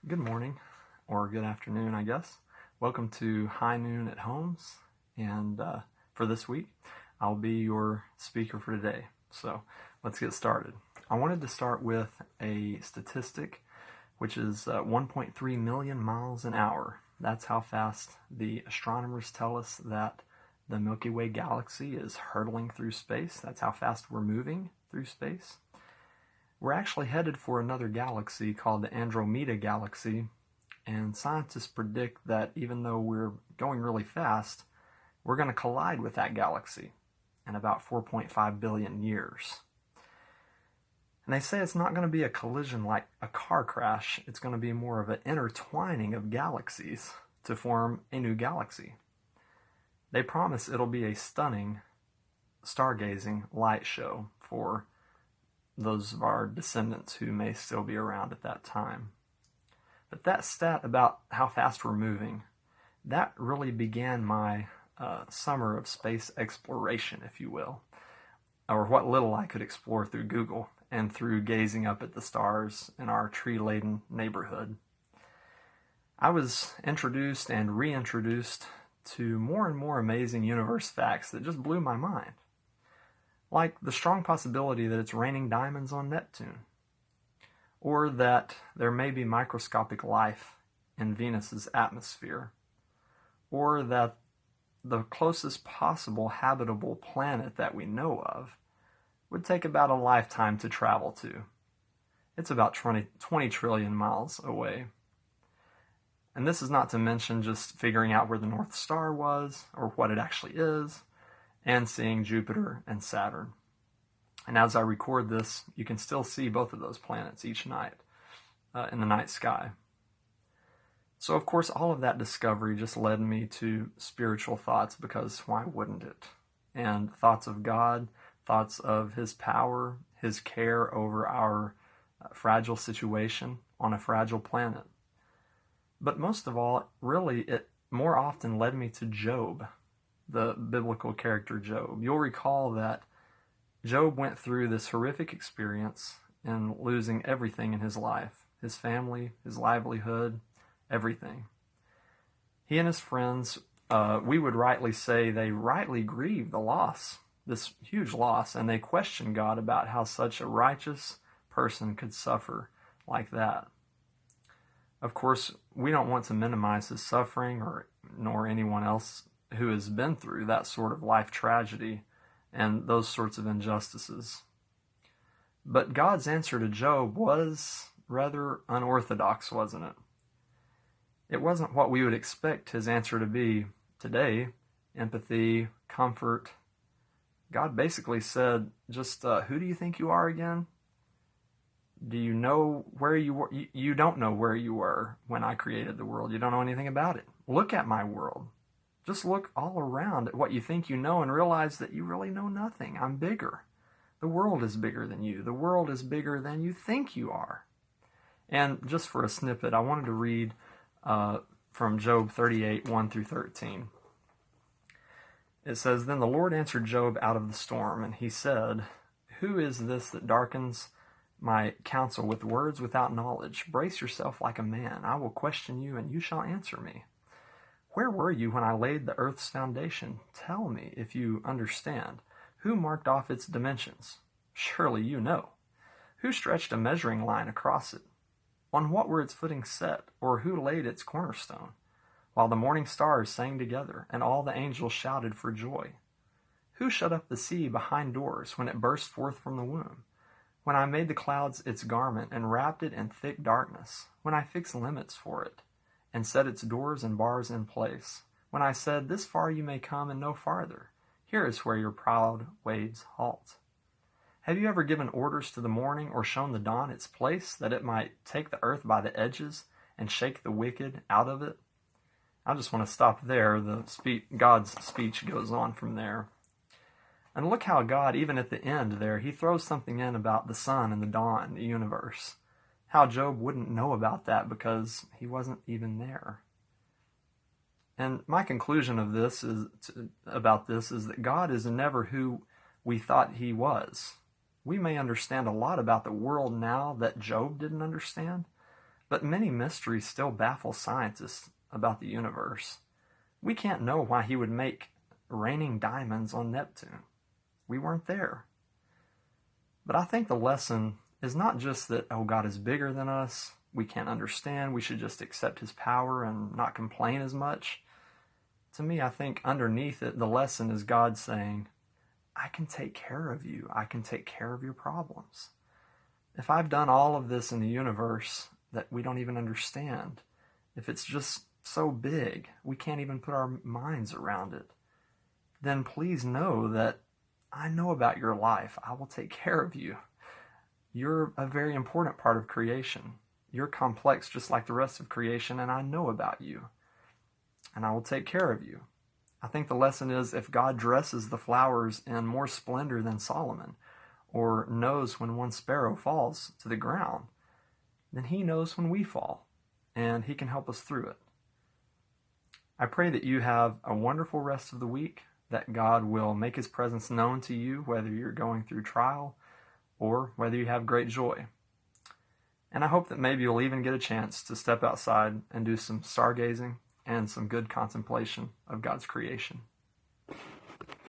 Good morning, or good afternoon, I guess. Welcome to High Noon at Holmes, and for this week, I'll be your speaker for today. So let's get started. I wanted to start with a statistic, which is 1.3 million miles an hour. That's how fast the astronomers tell us that the Milky Way galaxy is hurtling through space. That's how fast we're moving through space. We're actually headed for another galaxy called the Andromeda Galaxy, and scientists predict that even though we're going really fast, we're going to collide with that galaxy in about 4.5 billion years. And they say it's not going to be a collision like a car crash, it's going to be more of an intertwining of galaxies to form a new galaxy. They promise it'll be a stunning stargazing light show for those of our descendants who may still be around at that time. But that stat about how fast we're moving, that really began my summer of space exploration, if you will, or what little I could explore through Google and through gazing up at the stars in our tree-laden neighborhood. I was introduced and reintroduced to more and more amazing universe facts that just blew my mind. Like the strong possibility that it's raining diamonds on Neptune, or that there may be microscopic life in Venus's atmosphere, or that the closest possible habitable planet that we know of would take about a lifetime to travel to. It's about 20 trillion miles away. And this is not to mention just figuring out where the North Star was, or what it actually is, and seeing Jupiter and Saturn. And as I record this, you can still see both of those planets each night in the night sky. So of course, all of that discovery just led me to spiritual thoughts, because why wouldn't it? And thoughts of God, thoughts of His power, His care over our fragile situation on a fragile planet. But most of all, really, it more often led me to Job, the biblical character Job. You'll recall that Job went through this horrific experience in losing everything in his life, his family, his livelihood, everything. He and his friends, we would rightly say they rightly grieved the loss, this huge loss, and they questioned God about how such a righteous person could suffer like that. Of course, we don't want to minimize his suffering nor anyone else who has been through that sort of life tragedy and those sorts of injustices. But God's answer to Job was rather unorthodox, wasn't it? It wasn't what we would expect his answer to be today: empathy, comfort. God basically said, just who do you think you are again? Do you know where you were? You don't know where you were when I created the world. You don't know anything about it. Look at my world. Just look all around at what you think you know and realize that you really know nothing. I'm bigger. The world is bigger than you. The world is bigger than you think you are. And just for a snippet, I wanted to read from Job 38, 1 through 13. It says, "Then the Lord answered Job out of the storm, and he said, 'Who is this that darkens my counsel with words without knowledge? Brace yourself like a man. I will question you, and you shall answer me. Where were you when I laid the earth's foundation? Tell me if you understand. Who marked off its dimensions? Surely you know. Who stretched a measuring line across it? On what were its footings set, or who laid its cornerstone? While the morning stars sang together, and all the angels shouted for joy. Who shut up the sea behind doors when it burst forth from the womb? When I made the clouds its garment and wrapped it in thick darkness, when I fixed limits for it, and set its doors and bars in place, when I said, this far you may come and no farther, here is where your proud waves halt. Have you ever given orders to the morning, or shown the dawn its place, that it might take the earth by the edges and shake the wicked out of it?'" I just want to stop there. God's speech goes on from there. And look how God, even at the end there, he throws something in about the sun and the dawn, the universe. How Job wouldn't know about that because he wasn't even there. And my conclusion of this is that God is never who we thought he was. We may understand a lot about the world now that Job didn't understand, But many mysteries still baffle scientists about the universe. We can't know why he would make raining diamonds on Neptune. We weren't there. But I think the lesson is not just that, oh, God is bigger than us, we can't understand, we should just accept his power and not complain as much. To me, I think underneath it, the lesson is God saying, I can take care of you. I can take care of your problems. If I've done all of this in the universe that we don't even understand, if it's just so big, we can't even put our minds around it, then please know that I know about your life. I will take care of you. You're a very important part of creation. You're complex just like the rest of creation, and I know about you. And I will take care of you. I think the lesson is if God dresses the flowers in more splendor than Solomon, or knows when one sparrow falls to the ground, then he knows when we fall, and he can help us through it. I pray that you have a wonderful rest of the week, that God will make his presence known to you, whether you're going through trial or whether you have great joy. And I hope that maybe you'll even get a chance to step outside and do some stargazing and some good contemplation of God's creation.